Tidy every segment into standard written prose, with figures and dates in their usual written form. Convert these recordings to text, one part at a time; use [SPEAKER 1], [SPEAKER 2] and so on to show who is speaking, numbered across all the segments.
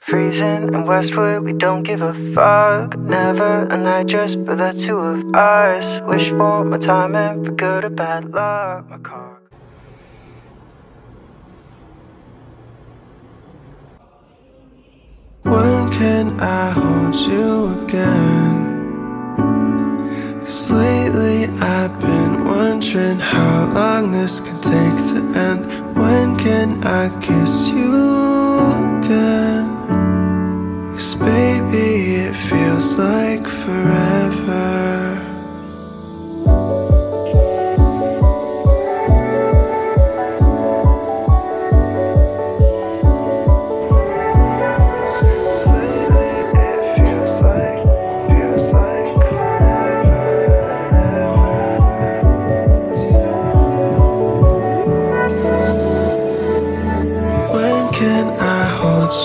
[SPEAKER 1] Freezing in Westwood, we don't give a fuck. Never a night just for the two of us. Wish for my timing, for good or bad luck. My car.
[SPEAKER 2] When can I hold you again? 'Cause lately I've been wondering how long this could take to end. When can I kiss you again? 'Cause baby, it feels like forever.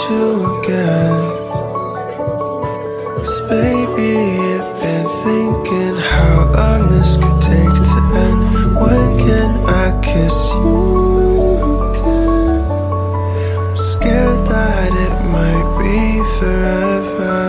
[SPEAKER 2] You again, 'cause baby, I've been thinking how long this could take to end. When can I kiss you again? I'm scared that it might be forever.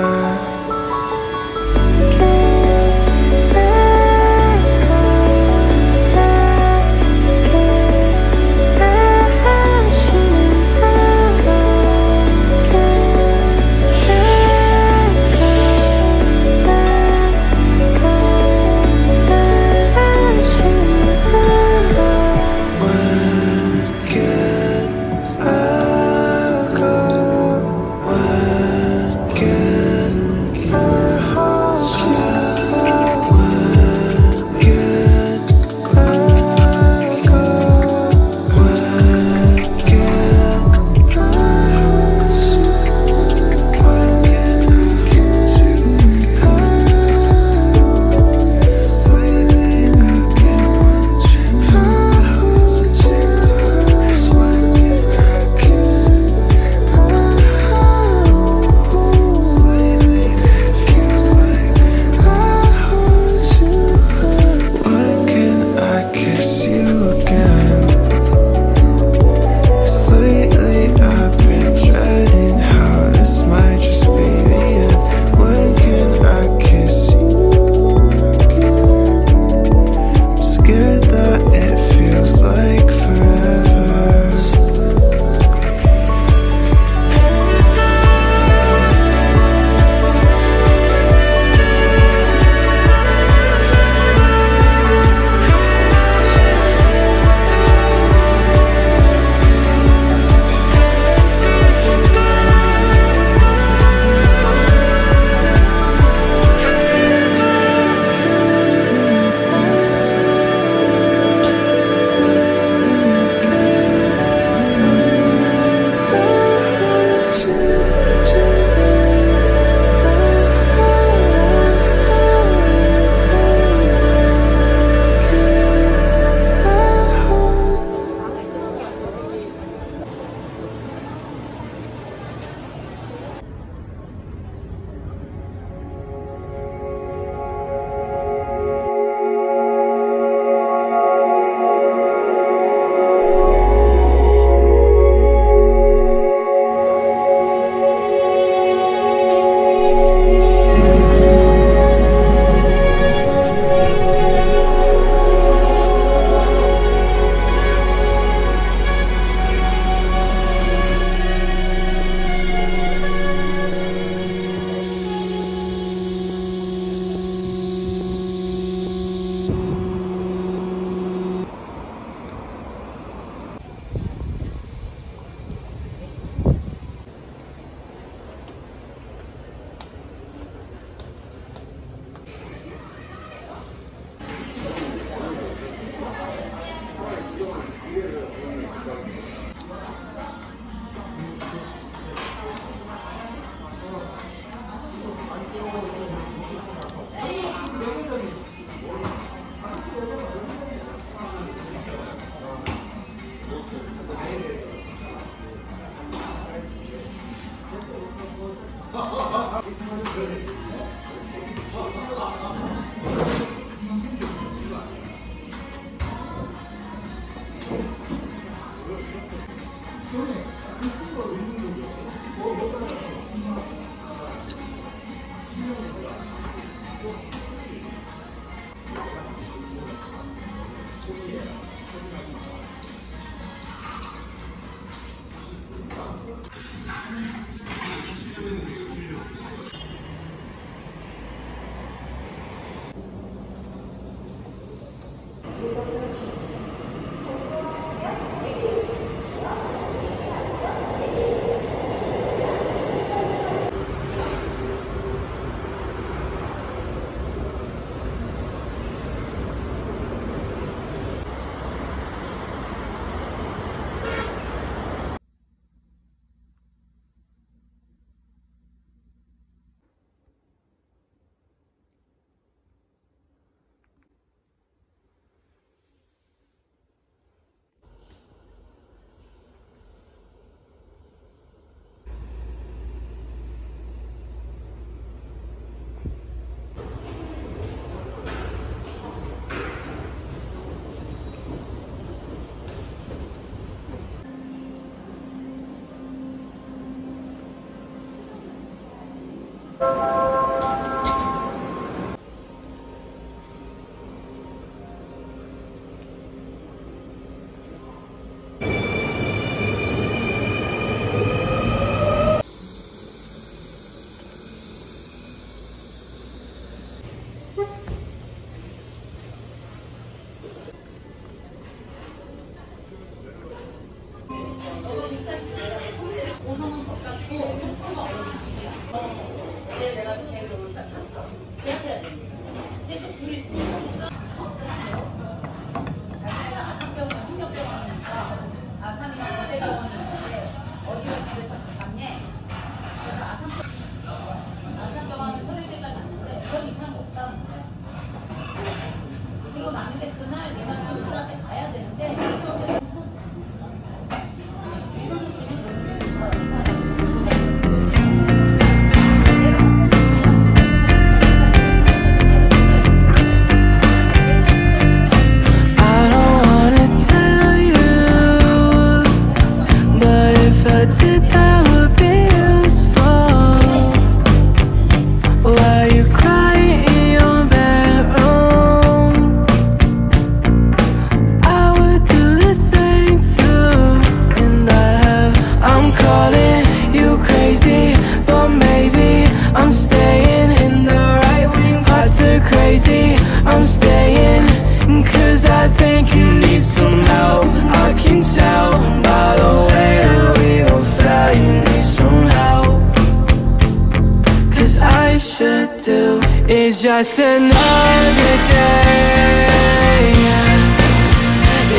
[SPEAKER 2] It's just another day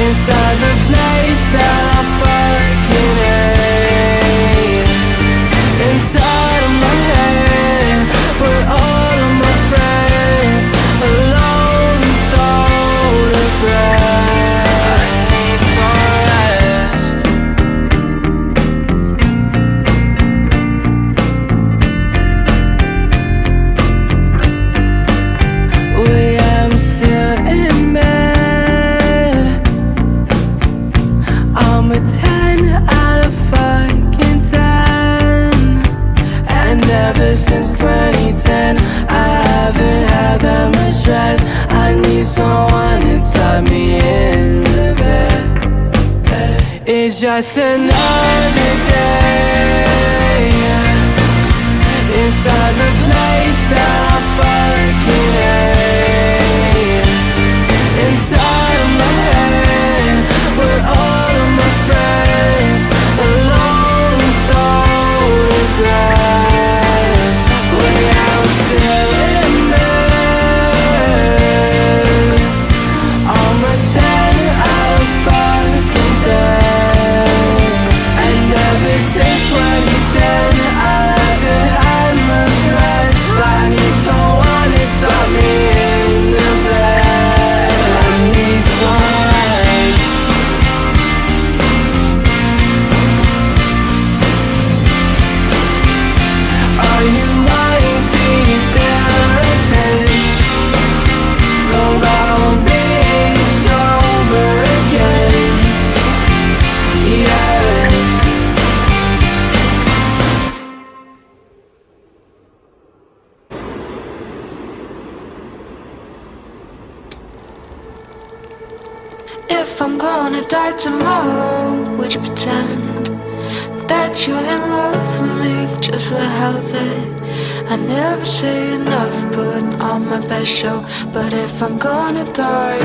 [SPEAKER 2] inside the place that I fucking hate. Inside of my head, with all of my friends, alone and soul afraid. Since 2010, I haven't had that much stress. I need someone inside me in the bed. It's just another day inside the place that I fucking hate. Inside of my head, with all of my friends, alone and soul afraid.
[SPEAKER 3] If I'm gonna die tomorrow, would you pretend that you're in love with me just for the hell of it? I never say enough, put on my best show. But if I'm gonna die,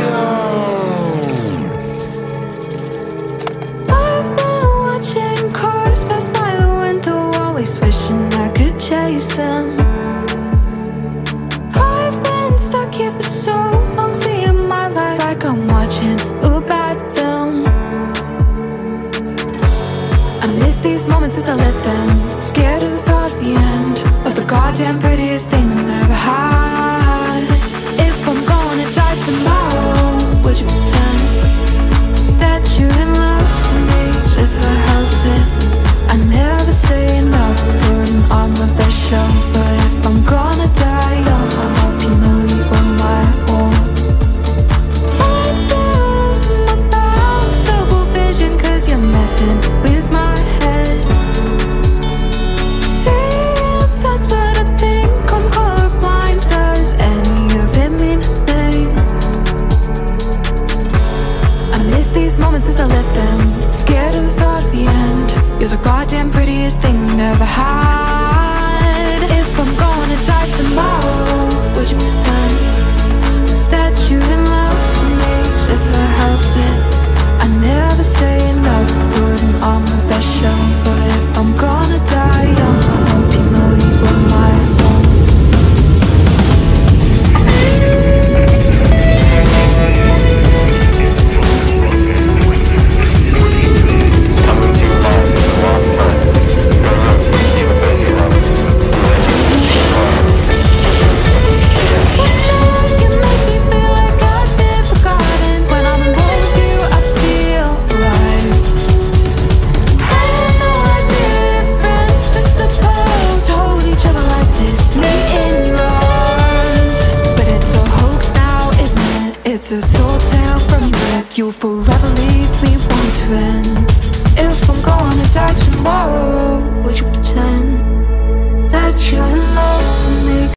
[SPEAKER 3] I've been watching cars pass by the window, always wishing I could chase them. I've been stuck here for so long, seeing my life like I'm watching a bad film. I miss these moments as I let them, scared of the thought of the end, of the goddamn prettiest thing I never had. If I'm gonna die tomorrow, would you hide. If I'm gonna die tomorrow, would you pretend that you're in love with me just to help it? I never say enough, putting on my best show. But if I'm gonna die young, I hope you know you were my own.
[SPEAKER 4] Coming to you live for the last time. Go home, be with those you love. And then you to see tomorrow. This is
[SPEAKER 3] Sometimes you make me feel like I've been forgotten. When I'm alone with you, I feel right. I had no idea if friends are supposed to hold each other like this, me in your arms. But it's a hoax now, isn't it? It's a tall tale from your lip. You'll forever leave me wondering if I'm gonna die tomorrow. Would you pretend that you're in love with me?